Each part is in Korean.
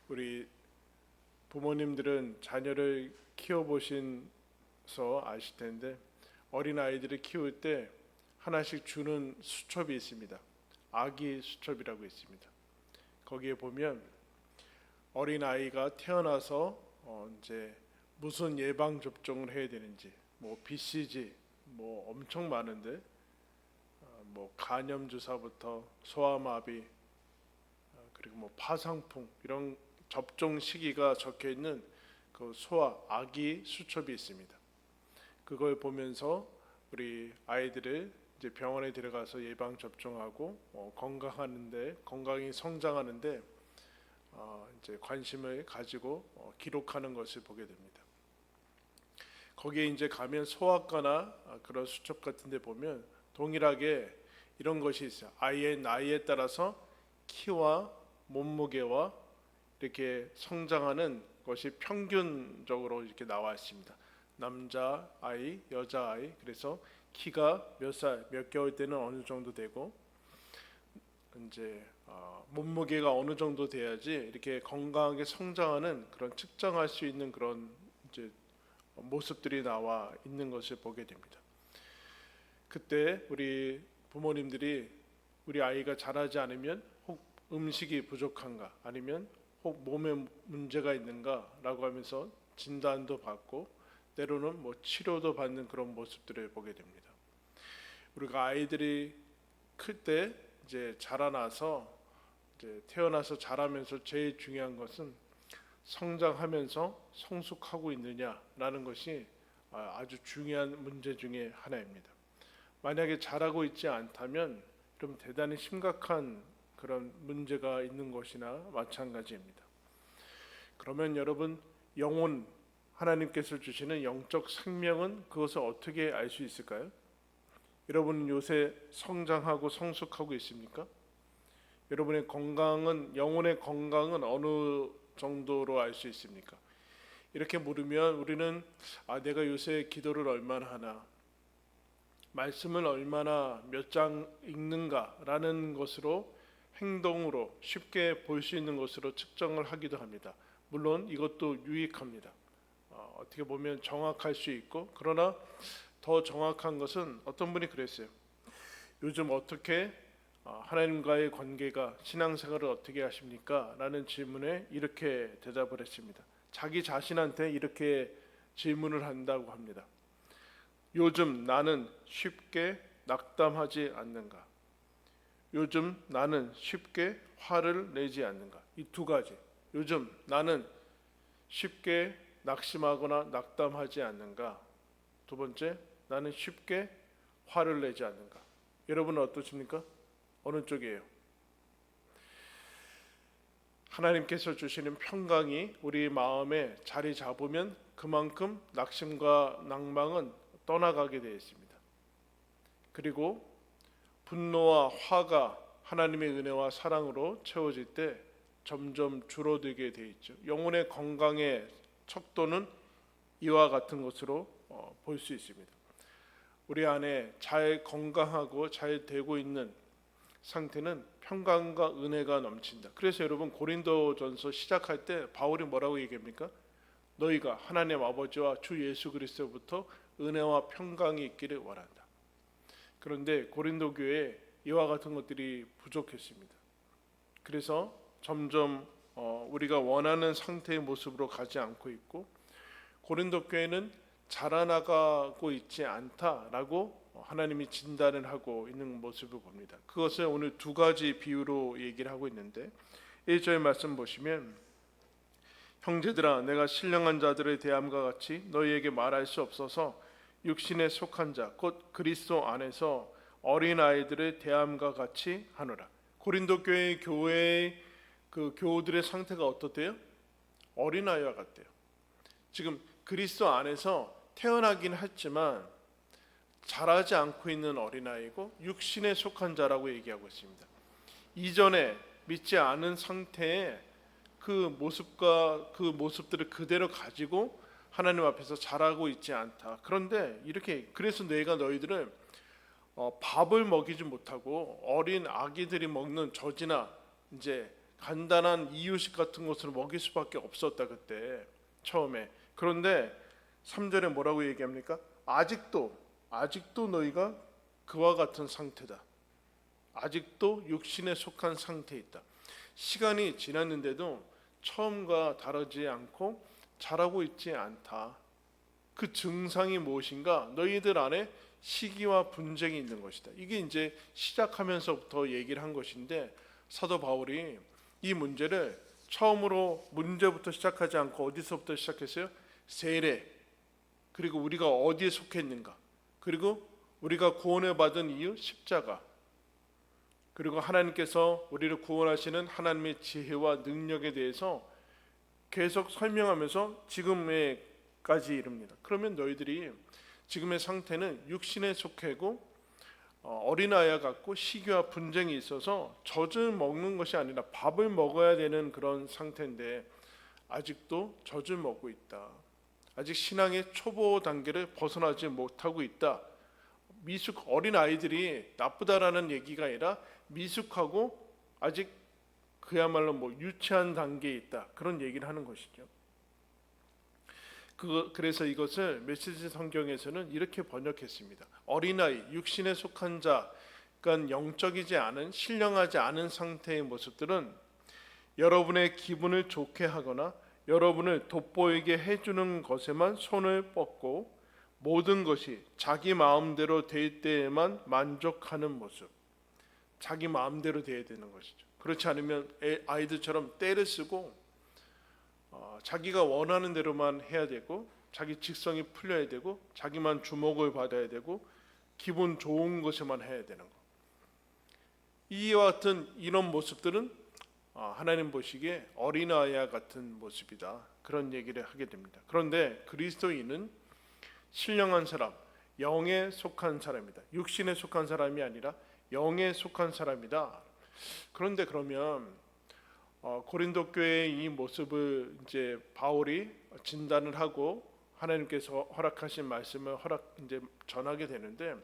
우리 부모님들은 자녀를 키워보셔서 아실 텐데 어린 아이들을 키울 때 하나씩 주는 수첩이 있습니다. 아기 수첩이라고 있습니다. 거기에 보면 어린 아이가 태어나서 이제 무슨 예방 접종을 해야 되는지, 뭐 BCG, 뭐 엄청 많은데, 뭐 간염 주사부터 소아마비, 그리고 뭐 파상풍 이런 접종 시기가 적혀 있는 그 소아 아기 수첩이 있습니다. 그걸 보면서 우리 아이들을 이제 병원에 들어가서 예방 접종하고 건강히 성장하는데 이제 관심을 가지고 기록하는 것을 보게 됩니다. 거기에 이제 가면 소아과나 그런 수첩 같은데 보면 동일하게 이런 것이 있어요. 아이의 나이에 따라서 키와 몸무게와 이렇게 성장하는 것이 평균적으로 이렇게 나와 있습니다. 남자 아이, 여자 아이, 그래서 키가 몇 살, 몇 개월 때는 어느 정도 되고 이제 몸무게가 어느 정도 돼야지 이렇게 건강하게 성장하는 그런 측정할 수 있는 그런 이제 모습들이 나와 있는 것을 보게 됩니다. 그때 우리 부모님들이 우리 아이가 자라지 않으면 혹 음식이 부족한가 아니면 혹 몸에 문제가 있는가라고 하면서 진단도 받고 때로는 뭐 치료도 받는 그런 모습들을 보게 됩니다. 우리가 아이들이 클 때 이제 자라나서 이제 태어나서 자라면서 제일 중요한 것은 성장하면서 성숙하고 있느냐라는 것이 아주 중요한 문제 중에 하나입니다. 만약에 자라고 있지 않다면 좀 대단히 심각한 그런 문제가 있는 것이나 마찬가지입니다. 그러면 여러분 영혼 하나님께서 주시는 영적 생명은 그것을 어떻게 알 수 있을까요? 여러분 요새 성장하고 성숙하고 있습니까? 여러분의 건강은 영혼의 건강은 어느 정도로 알 수 있습니까? 이렇게 물으면 우리는 내가 요새 기도를 얼마나 하나 말씀을 얼마나 몇 장 읽는가라는 것으로 행동으로 쉽게 볼 수 있는 것으로 측정을 하기도 합니다. 물론 이것도 유익합니다. 어떻게 보면 정확할 수 있고 그러나 더 정확한 것은 어떤 분이 그랬어요. 요즘 어떻게 하나님과의 관계가 신앙생활을 어떻게 하십니까? 라는 질문에 이렇게 대답을 했습니다. 자기 자신한테 이렇게 질문을 한다고 합니다. 요즘 나는 쉽게 낙담하지 않는가? 요즘 나는 쉽게 화를 내지 않는가? 이 두 가지. 요즘 나는 쉽게 낙심하거나 낙담하지 않는가? 두 번째, 나는 쉽게 화를 내지 않는가? 여러분은 어떠십니까? 어느 쪽이에요? 하나님께서 주시는 평강이 우리 마음에 자리 잡으면 그만큼 낙심과 낭망은 떠나가게 되어 있습니다. 그리고 분노와 화가 하나님의 은혜와 사랑으로 채워질 때 점점 줄어들게 되어 있죠. 영혼의 건강의 척도는 이와 같은 것으로 볼 수 있습니다. 우리 안에 잘 건강하고 잘 되고 있는 상태는 평강과 은혜가 넘친다. 그래서 여러분 고린도전서 시작할 때 바울이 뭐라고 얘기합니까? 너희가 하나님 아버지와 주 예수 그리스도부터 은혜와 평강이 있기를 원한다. 그런데 고린도 교회에 이와 같은 것들이 부족했습니다. 그래서 점점 우리가 원하는 상태의 모습으로 가지 않고 있고 고린도 교회는 자라나가고 있지 않다라고 하나님이 진단을 하고 있는 모습을 봅니다. 그것을 오늘 두 가지 비유로 얘기를 하고 있는데 1절 말씀 보시면 형제들아 내가 신령한 자들의 대함과 같이 너희에게 말할 수 없어서 육신에 속한 자 곧 그리스도 안에서 어린 아이들의 대함과 같이 하노라. 고린도 교회의 그 교우들의 상태가 어떻대요? 어린 아이와 같대요. 지금 그리스도 안에서 태어나긴 했지만 자라지 않고 있는 어린아이고 육신에 속한 자라고 얘기하고 있습니다. 이전에 믿지 않은 상태의 그 모습과 그 모습들을 그대로 가지고 하나님 앞에서 자라고 있지 않다. 그런데 이렇게 그래서 내가 너희들을 밥을 먹이지 못하고 어린 아기들이 먹는 젖이나 이제 간단한 이유식 같은 것을 먹일 수밖에 없었다 그때 처음에. 그런데 3절에 뭐라고 얘기합니까? 아직도 너희가 그와 같은 상태다. 아직도 육신에 속한 상태에 있다. 시간이 지났는데도 처음과 다르지 않고 자라고 있지 않다. 그 증상이 무엇인가? 너희들 안에 시기와 분쟁이 있는 것이다. 이게 이제 시작하면서부터 얘기를 한 것인데 사도 바울이 이 문제를 처음으로 문제부터 시작하지 않고 어디서부터 시작했어요? 세례, 그리고 우리가 어디에 속했는가, 그리고 우리가 구원을 받은 이유 십자가, 그리고 하나님께서 우리를 구원하시는 하나님의 지혜와 능력에 대해서 계속 설명하면서 지금에까지 이릅니다. 그러면 너희들이 지금의 상태는 육신에 속하고 어린아이와 같고 시기와 분쟁이 있어서 젖을 먹는 것이 아니라 밥을 먹어야 되는 그런 상태인데 아직도 젖을 먹고 있다. 아직 신앙의 초보 단계를 벗어나지 못하고 있다. 미숙 어린 아이들이 나쁘다라는 얘기가 아니라 미숙하고 아직 그야말로 유치한 단계에 있다. 그런 얘기를 하는 것이죠. 그래서 이것을 메시지 성경에서는 이렇게 번역했습니다. 어린아이, 육신에 속한 자, 그러니까 영적이지 않은, 신령하지 않은 상태의 모습들은 여러분의 기분을 좋게 하거나 여러분을 돋보이게 해주는 것에만 손을 뻗고 모든 것이 자기 마음대로 될 때에만 만족하는 모습. 자기 마음대로 돼야 되는 것이죠. 그렇지 않으면 아이들처럼 떼를 쓰고 자기가 원하는 대로만 해야 되고 자기 직성이 풀려야 되고 자기만 주목을 받아야 되고 기분 좋은 것에만 해야 되는 것. 이와 같은 이런 모습들은 하나님 보시기에 어린아이와 같은 모습이다. 그런 얘기를 하게 됩니다. 그런데 그리스도인은 신령한 사람, 영에 속한 사람이다. 육신에 속한 사람이 아니라 영에 속한 사람이다. 그런데 그러면 고린도 교회의 이 모습을 이제 바울이 진단을 하고 하나님께서 허락하신 말씀을 이제 전하게 되는데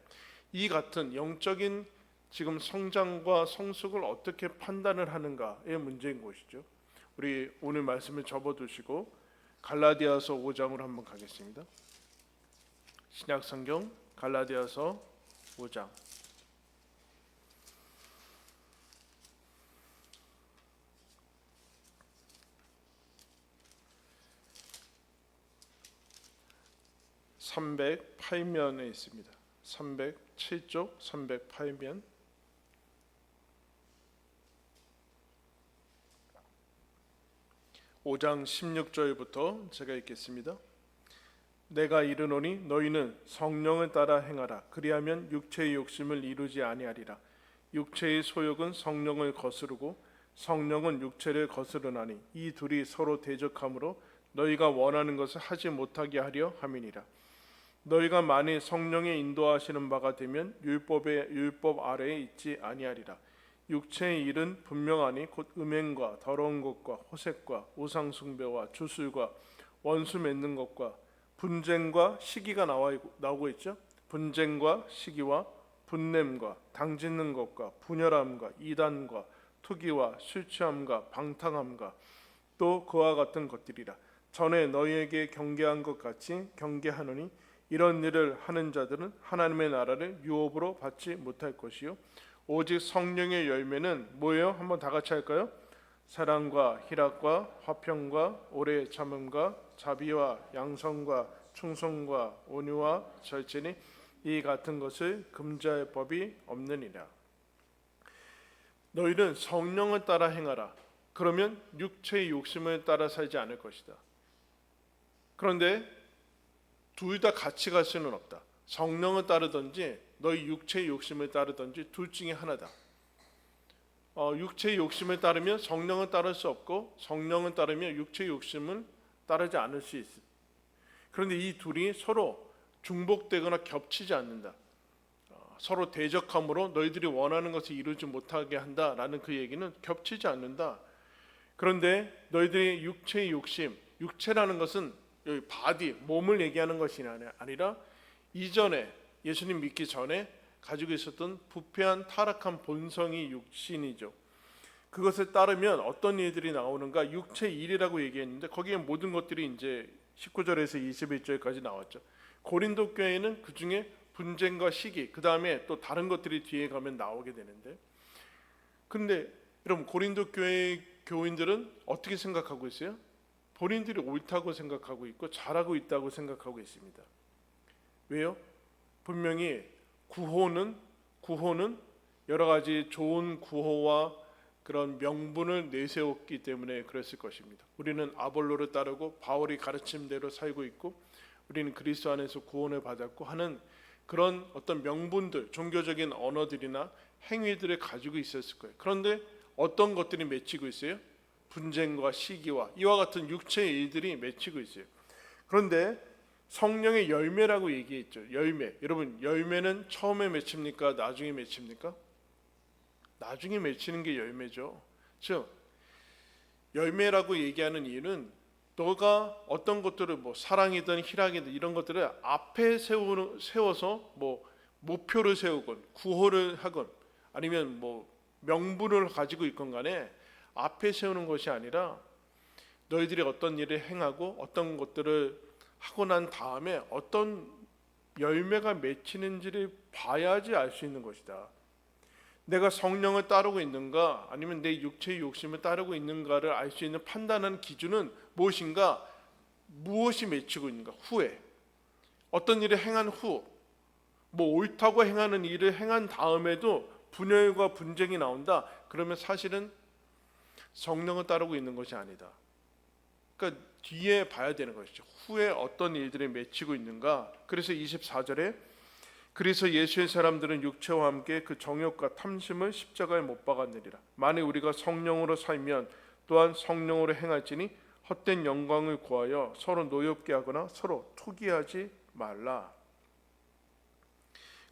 이 같은 영적인 지금 성장과 성숙을 어떻게 판단을 하는가의 문제인 것이죠. 우리 오늘 말씀을 접어두시고 갈라디아서 5장으로 한번 가겠습니다. 신약성경 갈라디아서 5장 308면에 있습니다. 307쪽 308면 5장 16절부터 제가 읽겠습니다. 내가 이르노니 너희는 성령을 따라 행하라. 그리하면 육체의 욕심을 이루지 아니하리라. 육체의 소욕은 성령을 거스르고 성령은 육체를 거스르나니 이 둘이 서로 대적하므로 너희가 원하는 것을 하지 못하게 하려 함이니라. 너희가 만일 성령의 인도하시는 바가 되면 율법 아래에 있지 아니하리라. 육체의 일은 분명하니 곧 음행과 더러운 것과 호색과 우상 숭배와 주술과 원수 맺는 것과 분쟁과 시기가 나오고 있죠. 분쟁과 시기와 분냄과 당짓는 것과 분열함과 이단과 투기와 술 취함과 방탕함과 또 그와 같은 것들이라. 전에 너희에게 경계한 것 같이 경계하노니 이런 일을 하는 자들은 하나님의 나라를 유업으로 받지 못할 것이요 오직 성령의 열매는 뭐예요? 한번 다 같이 할까요? 사랑과 희락과 화평과 오래 참음과 자비와 양성과 충성과 온유와 절제니 이 같은 것을 금지할 법이 없느니라. 너희는 성령을 따라 행하라. 그러면 육체의 욕심을 따라 살지 않을 것이다. 그런데 둘 다 같이 갈 수는 없다. 성령을 따르든지 너희 육체의 욕심을 따르든지 둘 중에 하나다. 육체의 욕심을 따르면 성령을 따를 수 없고 성령을 따르면 육체의 욕심을 따르지 않을 수 있어. 그런데 이 둘이 서로 중복되거나 겹치지 않는다. 서로 대적함으로 너희들이 원하는 것을 이루지 못하게 한다라는 그 얘기는 겹치지 않는다. 그런데 너희들의 육체의 욕심, 육체라는 것은 여기 바디, 몸을 얘기하는 것이 아니라 이전에 예수님 믿기 전에 가지고 있었던 부패한 타락한 본성이 육신이죠. 그것에 따르면 어떤 일들이 나오는가? 육체의 일이라고 얘기했는데 거기에 모든 것들이 이제 19절에서 21절까지 나왔죠. 고린도 교회는 그 중에 분쟁과 시기, 그 다음에 또 다른 것들이 뒤에 가면 나오게 되는데, 근데 여러분 고린도 교회 교인들은 어떻게 생각하고 있어요? 본인들이 옳다고 생각하고 있고 잘하고 있다고 생각하고 있습니다. 왜요? 분명히 구호는 여러 가지 좋은 구호와 그런 명분을 내세웠기 때문에 그랬을 것입니다. 우리는 아볼로를 따르고 바울이 가르침대로 살고 있고 우리는 그리스도 안에서 구원을 받았고 하는 그런 어떤 명분들, 종교적인 언어들이나 행위들을 가지고 있었을 거예요. 그런데 어떤 것들이 맺히고 있어요? 분쟁과 시기와 이와 같은 육체의 일들이 맺히고 있어요. 그런데 성령의 열매라고 얘기했죠. 열매. 여러분, 열매는 처음에 맺힙니까? 나중에 맺힙니까? 나중에 맺히는 게 열매죠. 즉 열매라고 얘기하는 이유는 너가 어떤 것들을 뭐 사랑이든 희락이든 이런 것들을 앞에 세워서 뭐 목표를 세우건 구호를 하건 아니면 뭐 명분을 가지고 있건 간에 앞에 세우는 것이 아니라 너희들이 어떤 일을 행하고 어떤 것들을 하고 난 다음에 어떤 열매가 맺히는지를 봐야지 알 수 있는 것이다. 내가 성령을 따르고 있는가 아니면 내 육체의 욕심을 따르고 있는가를 알 수 있는 판단하는 기준은 무엇인가? 무엇이 맺히고 있는가? 후에 어떤 일을 행한 후, 뭐 옳다고 행하는 일을 행한 다음에도 분열과 분쟁이 나온다. 그러면 사실은 성령을 따르고 있는 것이 아니다. 그러니까 뒤에 봐야 되는 것이죠. 후에 어떤 일들이 맺히고 있는가. 그래서 24절에 그래서 예수의 사람들은 육체와 함께 그 정욕과 탐심을 십자가에 못 박았느니라. 만일 우리가 성령으로 살면 또한 성령으로 행할지니 헛된 영광을 구하여 서로 노엽게 하거나 서로 투기하지 말라.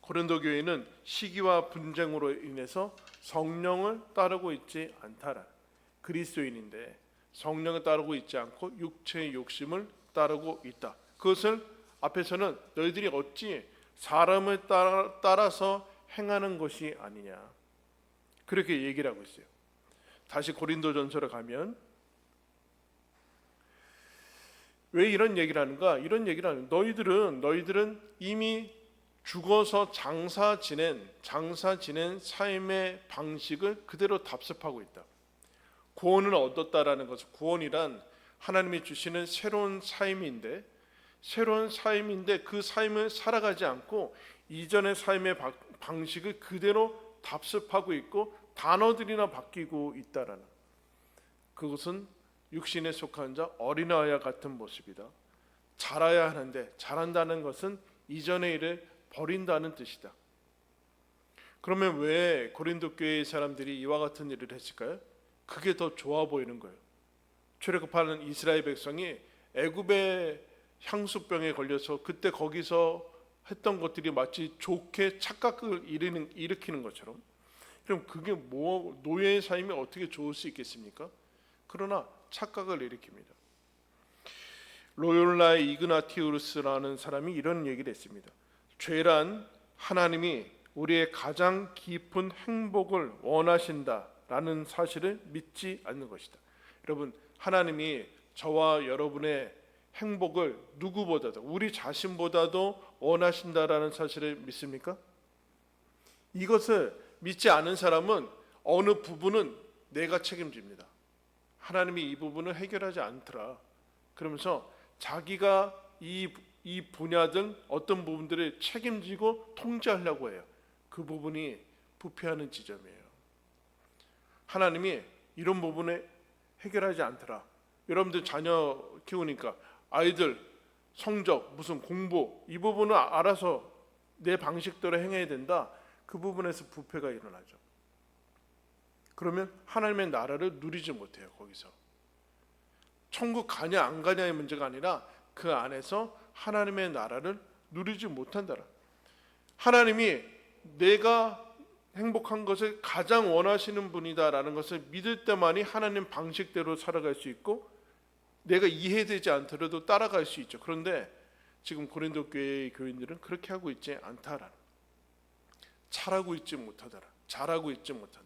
고린도 교회는 시기와 분쟁으로 인해서 성령을 따르고 있지 않다라. 그리스도인인데 성령을 따르고 있지 않고 육체의 욕심을 따르고 있다. 그것을 앞에서는 너희들이 어찌 사람을 따라서 행하는 것이 아니냐 그렇게 얘기를 하고 있어요. 다시 고린도전서로 가면 왜 이런 얘기를 하는가? 이런 얘기를 하는 너희들은 이미 죽어서 장사 지낸 삶의 방식을 그대로 답습하고 있다. 구원을 얻었다라는 것은 구원이란 하나님이 주시는 새로운 삶인데 그 삶을 살아가지 않고 이전의 삶의 방식을 그대로 답습하고 있고 단어들이나 바뀌고 있다라는 그것은 육신에 속한 자 어린아이와 같은 모습이다. 자라야 하는데 자란다는 것은 이전의 일을 버린다는 뜻이다. 그러면 왜 고린도 교회의 사람들이 이와 같은 일을 했을까요? 그게 더 좋아 보이는 거예요. 출애굽하는 이스라엘 백성이 애굽의 향수병에 걸려서 그때 거기서 했던 것들이 마치 좋게 착각을 일으키는 것처럼 그럼 그게 뭐 노예의 삶이 어떻게 좋을 수 있겠습니까? 그러나 착각을 일으킵니다. 로욜라의 이그나티우스라는 사람이 이런 얘기를 했습니다. 죄란 하나님이 우리의 가장 깊은 행복을 원하신다라는 사실을 믿지 않는 것이다. 여러분 하나님이 저와 여러분의 행복을 누구보다도 우리 자신보다도 원하신다라는 사실을 믿습니까? 이것을 믿지 않은 사람은 어느 부분은 내가 책임집니다. 하나님이 이 부분을 해결하지 않더라. 그러면서 자기가 이 분야든 어떤 부분들을 책임지고 통제하려고 해요. 그 부분이 부패하는 지점이에요. 하나님이 이런 부분에 해결하지 않더라. 여러분들 자녀 키우니까 아이들 성적 무슨 공부 이 부분을 알아서 내 방식대로 행해야 된다. 그 부분에서 부패가 일어나죠. 그러면 하나님의 나라를 누리지 못해요. 거기서 천국 가냐 안 가냐의 문제가 아니라 그 안에서 하나님의 나라를 누리지 못한다라. 하나님이 내가 행복한 것을 가장 원하시는 분이다라는 것을 믿을 때만이 하나님 방식대로 살아갈 수 있고 내가 이해되지 않더라도 따라갈 수 있죠. 그런데 지금 고린도 교회의 교인들은 그렇게 하고 있지 않다라는, 잘하고 있지 못하다라, 잘하고 있지 못하다.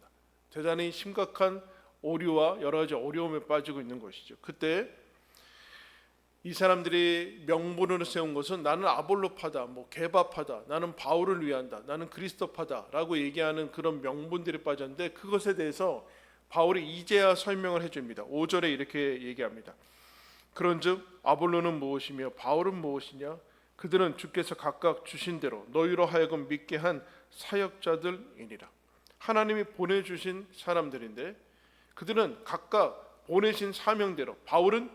대단히 심각한 오류와 여러 가지 어려움에 빠지고 있는 것이죠. 그때 이 사람들이 명분으로 세운 것은 나는 아볼로파다, 게바파다, 나는 바울을 위한다, 나는 그리스도파다라고 얘기하는 그런 명분들이 빠졌는데, 그것에 대해서 바울이 이제야 설명을 해줍니다. 5절에 이렇게 얘기합니다. 그런즉 아볼로는 무엇이며 바울은 무엇이냐? 그들은 주께서 각각 주신 대로 너희로 하여금 믿게 한 사역자들이니라. 하나님이 보내주신 사람들인데, 그들은 각각 보내신 사명대로, 바울은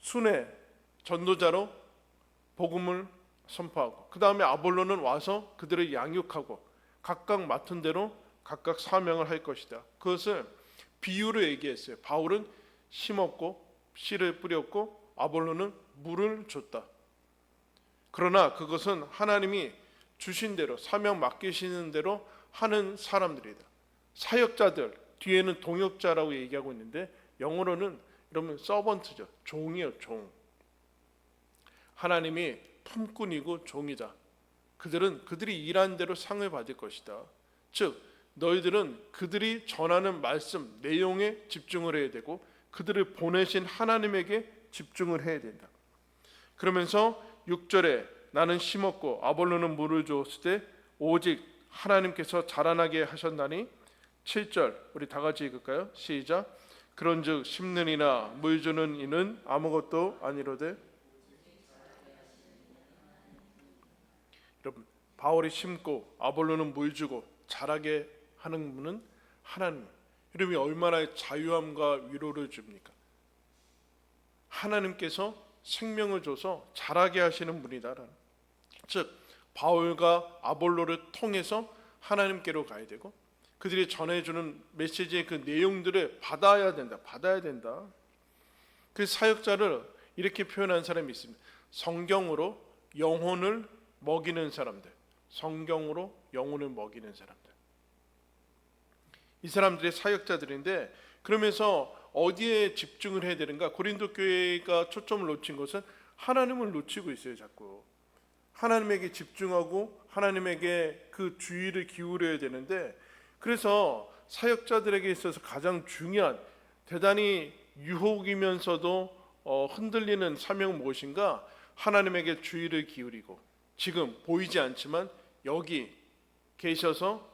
순회 전도자로 복음을 선포하고, 그 다음에 아볼로는 와서 그들을 양육하고 각각 맡은 대로 각각 사명을 할 것이다. 그것을 비유로 얘기했어요. 바울은 심었고 씨를 뿌렸고 아볼로는 물을 줬다. 그러나 그것은 하나님이 주신 대로, 사명 맡기시는 대로 하는 사람들이다. 사역자들, 뒤에는 동역자라고 얘기하고 있는데 영어로는 여러분 서번트죠. 종이요, 종. 하나님이 품꾼이고 종이다. 그들은 그들이 일한 대로 상을 받을 것이다. 즉 너희들은 그들이 전하는 말씀, 내용에 집중을 해야 되고 그들을 보내신 하나님에게 집중을 해야 된다. 그러면서 6절에 나는 심었고 아볼로는 물을 주었을 때 오직 하나님께서 자라나게 하셨나니, 7절 우리 다 같이 읽을까요? 시작. 그런즉 심는 이나 물 주는 이는 아무것도 아니로되. 여러분, 바울이 심고 아볼로는 물 주고 자라게 하는 분은 하나님. 여러분이 얼마나 자유함과 위로를 줍니까? 하나님께서 생명을 줘서 자라게 하시는 분이다라는. 즉 바울과 아볼로를 통해서 하나님께로 가야 되고 그들이 전해주는 메시지의 그 내용들을 받아야 된다. 그 사역자를 이렇게 표현한 사람이 있습니다. 성경으로 영혼을 먹이는 사람들. 성경으로 영혼을 먹이는 사람들. 이 사람들이 사역자들인데, 그러면서 어디에 집중을 해야 되는가? 고린도 교회가 초점을 놓친 것은 하나님을 놓치고 있어요. 자꾸 하나님에게 집중하고 하나님에게 그 주의를 기울여야 되는데, 그래서 사역자들에게 있어서 가장 중요한, 대단히 유혹이면서도 흔들리는 사명은 무엇인가? 하나님에게 주의를 기울이고 지금 보이지 않지만 여기 계셔서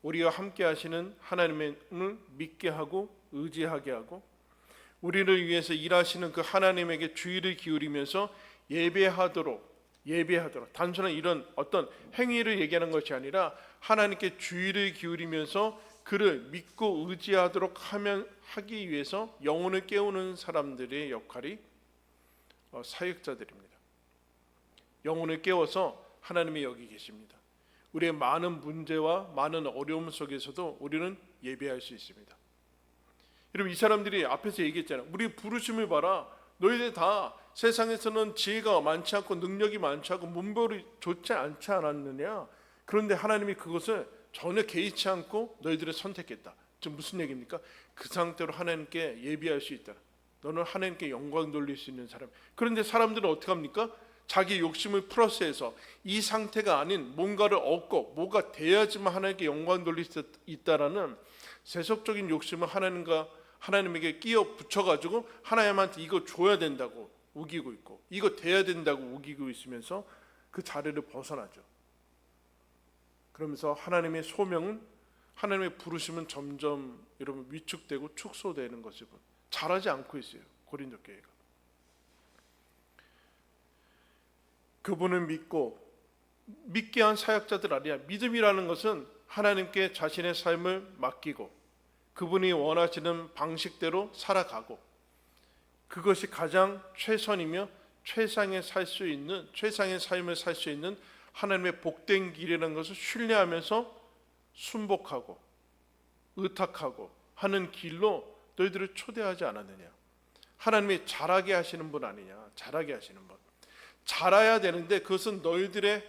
우리와 함께 하시는 하나님을 믿게 하고 의지하게 하고 우리를 위해서 일하시는 그 하나님에게 주의를 기울이면서 예배하도록, 단순한 이런 어떤 행위를 얘기하는 것이 아니라 하나님께 주의를 기울이면서 그를 믿고 의지하도록 하기 위해서 영혼을 깨우는 사람들의 역할이 사역자들입니다. 영혼을 깨워서 하나님이 여기 계십니다. 우리의 많은 문제와 많은 어려움 속에서도 우리는 예배할 수 있습니다. 여러분, 이 사람들이 앞에서 얘기했잖아요. 우리 부르심을 봐라. 너희들 다 세상에서는 지혜가 많지 않고 능력이 많지 않고 문벌이 좋지 않지 않았느냐. 그런데 하나님이 그것을 전혀 개의치 않고 너희들을 선택했다. 지금 무슨 얘기입니까? 그 상태로 하나님께 예배할 수 있다. 너는 하나님께 영광 돌릴 수 있는 사람. 그런데 사람들은 어떻게 합니까? 자기 욕심을 플러스해서 이 상태가 아닌 뭔가를 얻고 뭐가 돼야지만 하나님께 영광 돌릴 수 있다라는 세속적인 욕심을 하나님에게 끼워 붙여가지고 하나님한테 이거 줘야 된다고 우기고 있고 이거 돼야 된다고 우기고 있으면서 그 자리를 벗어나죠. 그러면서 하나님의 소명은, 하나님의 부르심은 점점 여러분 위축되고 축소되는 것을 잘하지 않고 있어요. 고린도 교회가. 그분을 믿게 한 사역자들 아니야. 믿음이라는 것은 하나님께 자신의 삶을 맡기고 그분이 원하시는 방식대로 살아가고 그것이 가장 최선이며 최상의 삶을 살 수 있는 하나님의 복된 길이라는 것을 신뢰하면서 순복하고 의탁하고 하는 길로 너희들을 초대하지 않았느냐. 하나님이 자라게 하시는 분 아니냐. 자라게 하시는 분. 자라야 되는데 그것은 너희들의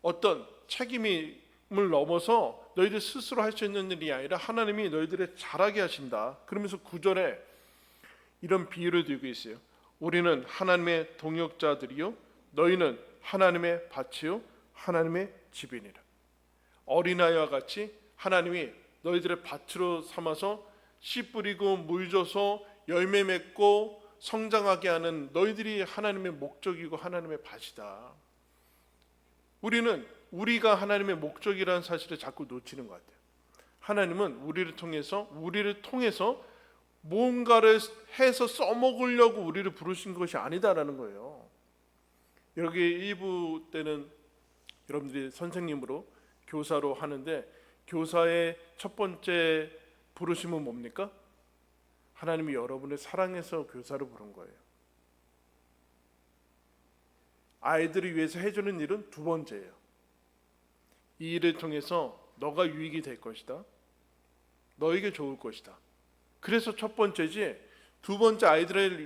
어떤 책임을 넘어서 너희들 스스로 할 수 있는 일이 아니라 하나님이 너희들을 자라게 하신다. 그러면서 9절에 이런 비유를 들고 있어요. 우리는 하나님의 동역자들이요 너희는 하나님의 밭이요 하나님의 집이니라. 어린아이와 같이 하나님이 너희들의 밭으로 삼아서 씨 뿌리고 물 줘서 열매 맺고 성장하게 하는 너희들이 하나님의 목적이고 하나님의 밭이다. 우리가 하나님의 목적이라는 사실을 자꾸 놓치는 것 같아요. 하나님은 우리를 통해서 뭔가를 해서 써먹으려고 우리를 부르신 것이 아니다라는 거예요. 여기 1부 때는 여러분들이 선생님으로 교사로 하는데, 교사의 첫 번째 부르심은 뭡니까? 하나님이 여러분을 사랑해서 교사로 부른 거예요. 아이들을 위해서 해주는 일은 두 번째예요. 이 일을 통해서 너가 유익이 될 것이다. 너에게 좋을 것이다. 그래서 첫 번째지, 두 번째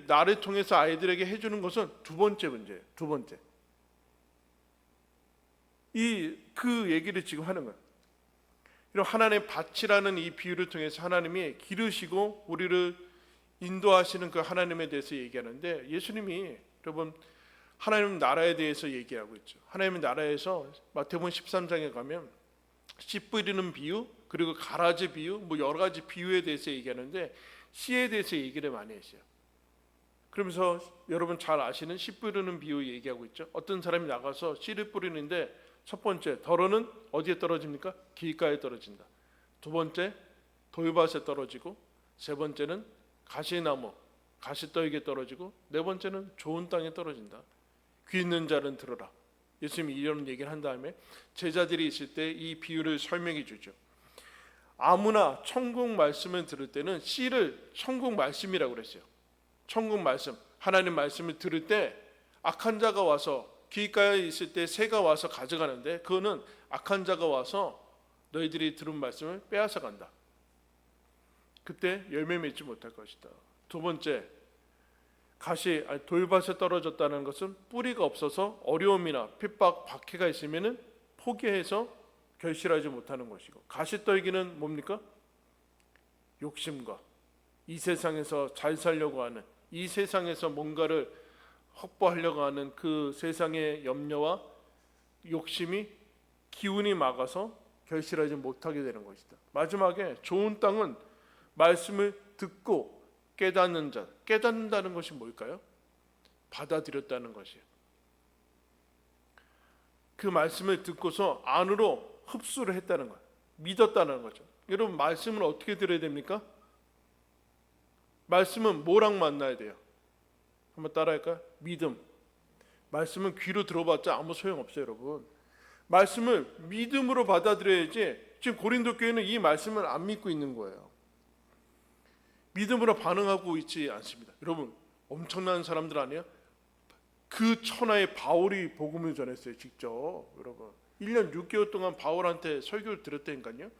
나를 통해서 아이들에게 해주는 것은 두 번째 문제예요. 두 번째. 그 얘기를 지금 하는 거예요. 이런 하나님의 밭이라는 이 비유를 통해서 하나님이 기르시고 우리를 인도하시는 그 하나님에 대해서 얘기하는데, 예수님이 여러분 하나님 나라에 대해서 얘기하고 있죠. 하나님의 나라에서 마태복음 13장에 가면 씨 뿌리는 비유, 그리고 가라지 비유, 여러 가지 비유에 대해서 얘기하는데 씨에 대해서 얘기를 많이 했어요. 그러면서 여러분 잘 아시는 씨 뿌리는 비유 얘기하고 있죠. 어떤 사람이 나가서 씨를 뿌리는데, 첫 번째 덜어는 어디에 떨어집니까? 길가에 떨어진다. 두 번째 돌밭에 떨어지고, 세 번째는 가시나무, 가시떨기에 떨어지고, 네 번째는 좋은 땅에 떨어진다. 귀 있는 자는 들으라. 예수님이 이런 얘기를 한 다음에 제자들이 있을 때 이 비유를 설명해 주죠. 아무나 천국 말씀을 들을 때는 씨를 천국 말씀이라고 그랬어요. 천국 말씀, 하나님 말씀을 들을 때 악한 자가 와서, 길가에 있을 때 새가 와서 가져가는데, 그거는 악한 자가 와서 너희들이 들은 말씀을 빼앗아 간다. 그때 열매 맺지 못할 것이다. 두 번째, 돌밭에 떨어졌다는 것은 뿌리가 없어서 어려움이나 핍박, 박해가 있으면 포기해서 결실하지 못하는 것이고, 가시떨기는 뭡니까? 욕심과 이 세상에서 잘 살려고 하는, 이 세상에서 뭔가를 확보하려고 하는 그 세상의 염려와 욕심이 기운이 막아서 결실하지 못하게 되는 것이다. 마지막에 좋은 땅은 말씀을 듣고 깨닫는 자. 깨닫는다는 것이 뭘까요? 받아들였다는 것이에요. 그 말씀을 듣고서 안으로 흡수를 했다는 거예요. 믿었다는 거죠. 여러분, 말씀을 어떻게 들어야 됩니까? 말씀은 뭐랑 만나야 돼요? 한번 따라할까요? 믿음. 말씀은 귀로 들어봤자 아무 소용없어요, 여러분. 말씀을 믿음으로 받아들여야지. 지금 고린도 교회는 이 말씀을 안 믿고 있는 거예요. 믿음으로 반응하고 있지 않습니다. 여러분, 엄청난 사람들 아니에요? 그 천하의 바울이 복음을 전했어요, 직접. 여러분, 1년 6개월 동안 바울한테 설교를 들었다니까요.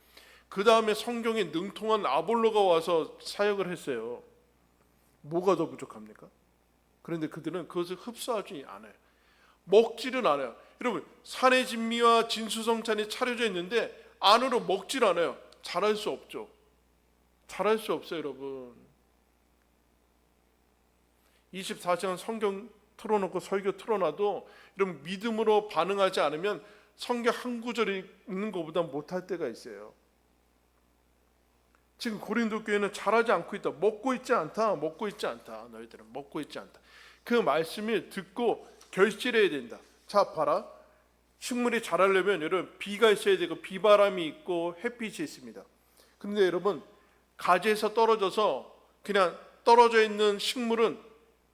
그 다음에 성경에 능통한 아볼로가 와서 사역을 했어요. 뭐가 더 부족합니까? 그런데 그들은 그것을 흡수하지 않아요. 먹지는 않아요. 여러분, 산의 진미와 진수성찬이 차려져 있는데 안으로 먹질 않아요. 잘할 수 없죠. 잘할 수 없어요, 여러분. 24시간 성경 틀어놓고 설교 틀어놔도 여러분 믿음으로 반응하지 않으면 성경 한 구절이 읽는 것보다 못할 때가 있어요. 지금 고린도 교회는 잘하지 않고 있다. 먹고 있지 않다. 너희들은 먹고 있지 않다. 그 말씀을 듣고 결실해야 된다. 자, 봐라. 식물이 자라려면 여러분 비가 있어야 되고 비바람이 있고 햇빛이 있습니다. 그런데 여러분 가지에서 떨어져서 그냥 떨어져 있는 식물은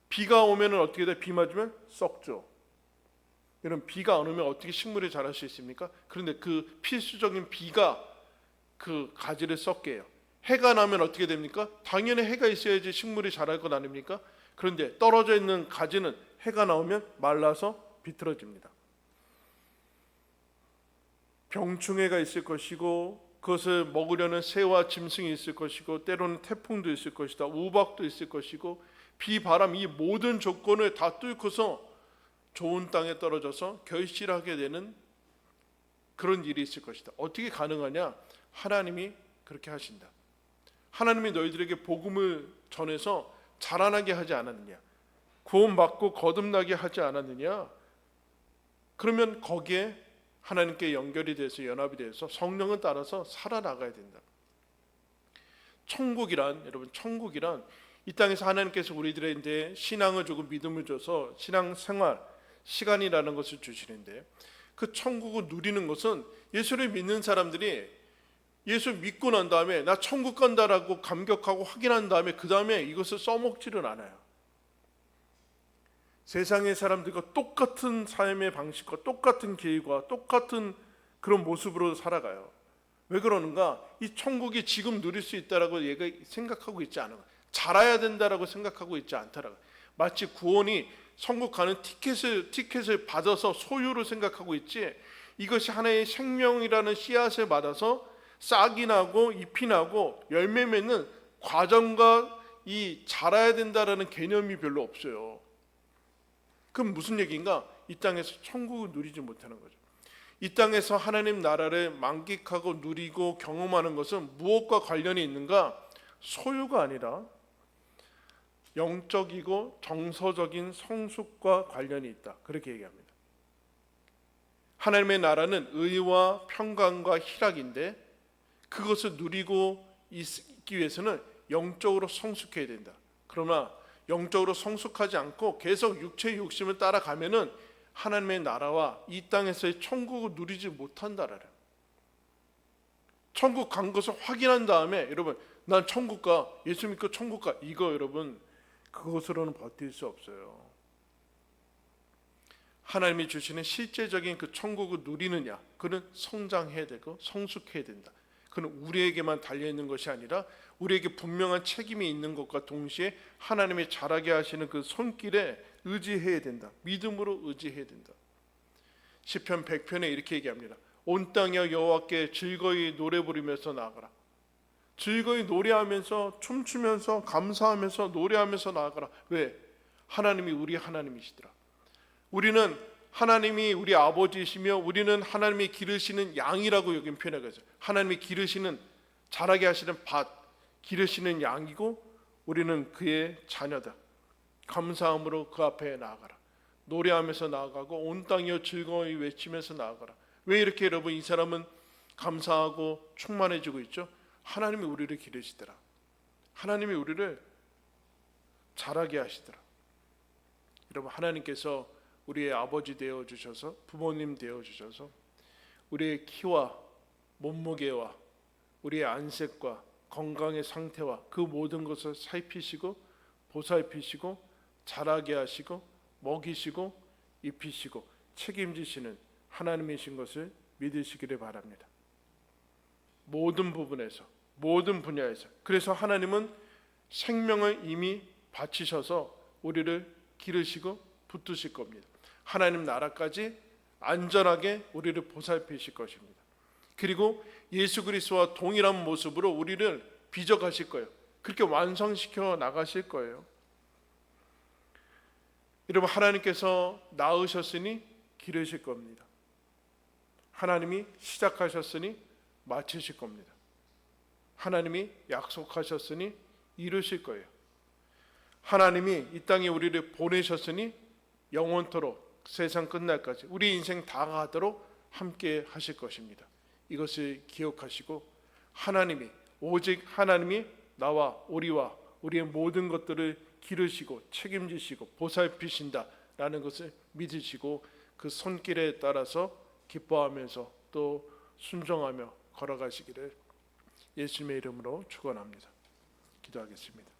비가 오면 어떻게 돼? 비 맞으면 썩죠. 여러분, 비가 안 오면 어떻게 식물이 자랄 수 있습니까? 그런데 그 필수적인 비가 그 가지를 썩게 해요. 해가 나면 어떻게 됩니까? 당연히 해가 있어야지 식물이 자랄 것 아닙니까? 그런데 떨어져 있는 가지는 해가 나오면 말라서 비틀어집니다. 병충해가 있을 것이고, 그것을 먹으려는 새와 짐승이 있을 것이고, 때로는 태풍도 있을 것이다. 우박도 있을 것이고, 비바람, 이 모든 조건을 다 뚫고서 좋은 땅에 떨어져서 결실하게 되는 그런 일이 있을 것이다. 어떻게 가능하냐? 하나님이 그렇게 하신다. 하나님이 너희들에게 복음을 전해서 자라나게 하지 않았느냐? 구원받고 거듭나게 하지 않았느냐? 그러면 거기에 하나님께 연결이 돼서 연합이 돼서 성령을 따라서 살아나가야 된다. 여러분 천국이란 이 땅에서 하나님께서 우리들의 이제 신앙을 주고 믿음을 줘서 신앙 생활 시간이라는 것을 주시는데, 그 천국을 누리는 것은 예수를 믿는 사람들이 예수 믿고 난 다음에 나 천국 간다라고 감격하고 확인한 다음에 그 다음에 이것을 써먹지를 않아요. 세상의 사람들과 똑같은 삶의 방식과 똑같은 계획과 똑같은 그런 모습으로 살아가요. 왜 그러는가? 이 천국이 지금 누릴 수 있다라고 얘가 생각하고 있지 않은 거예요. 잘해야 된다라고 생각하고 있지 않다라고. 마치 구원이 천국 가는 티켓을 받아서 소유로 생각하고 있지, 이것이 하나의 생명이라는 씨앗을 받아서 싹이 나고 잎이 나고 열매 맺는 과정과 이 자라야 된다라는 개념이 별로 없어요. 그럼 무슨 얘기인가? 이 땅에서 천국을 누리지 못하는 거죠. 이 땅에서 하나님 나라를 만끽하고 누리고 경험하는 것은 무엇과 관련이 있는가? 소유가 아니라 영적이고 정서적인 성숙과 관련이 있다. 그렇게 얘기합니다. 하나님의 나라는 의와 평강과 희락인데, 그것을 누리고 있기 위해서는 영적으로 성숙해야 된다. 그러나 영적으로 성숙하지 않고 계속 육체의 욕심을 따라가면은 하나님의 나라와 이 땅에서의 천국을 누리지 못한다라요. 천국 간 것을 확인한 다음에 여러분 난 천국 가, 예수 믿고 천국 가, 이거 여러분 그것으로는 버틸 수 없어요. 하나님이 주시는 실제적인 그 천국을 누리느냐, 그는 성장해야 되고 성숙해야 된다. 그는 우리에게만 달려있는 것이 아니라 우리에게 분명한 책임이 있는 것과 동시에 하나님이 자라게 하시는 그 손길에 의지해야 된다. 믿음으로 의지해야 된다. 시편 100편에 이렇게 얘기합니다. 온 땅이여 여호와께 즐거이 노래 부르면서 나아가라. 즐거이 노래하면서 춤추면서 감사하면서 노래하면서 나아가라. 왜? 하나님이 우리 하나님이시더라. 우리는 하나님이 우리 아버지이시며 우리는 하나님이 기르시는 양이라고 여긴 표현하고 있어요. 하나님이 기르시는, 자라게 하시는 밭, 기르시는 양이고 우리는 그의 자녀다. 감사함으로 그 앞에 나아가라. 노래하면서 나아가고 온 땅이여 즐거이 외치면서 나아가라. 왜 이렇게 여러분 이 사람은 감사하고 충만해지고 있죠? 하나님이 우리를 기르시더라. 하나님이 우리를 자라게 하시더라. 여러분 하나님께서 우리의 아버지 되어 주셔서, 부모님 되어 주셔서 우리의 키와 몸무게와 우리의 안색과 건강의 상태와 그 모든 것을 살피시고 보살피시고 자라게 하시고 먹이시고 입히시고 책임지시는 하나님이신 것을 믿으시기를 바랍니다. 모든 부분에서, 모든 분야에서. 그래서 하나님은 생명을 이미 바치셔서 우리를 기르시고 붙드실 겁니다. 하나님 나라까지 안전하게 우리를 보살피실 것입니다. 그리고 예수 그리스도와 동일한 모습으로 우리를 빚어가실 거예요. 그렇게 완성시켜 나가실 거예요. 여러분 하나님께서 낳으셨으니 기르실 겁니다. 하나님이 시작하셨으니 마치실 겁니다. 하나님이 약속하셨으니 이루실 거예요. 하나님이 이 땅에 우리를 보내셨으니 영원토록 세상 끝날까지 우리 인생 다 가도록 함께 하실 것입니다. 이것을 기억하시고 하나님이, 오직 하나님이 나와 우리와 우리의 모든 것들을 기르시고 책임지시고 보살피신다라는 것을 믿으시고 그 손길에 따라서 기뻐하면서 또 순종하며 걸어가시기를 예수님의 이름으로 축원합니다. 기도하겠습니다.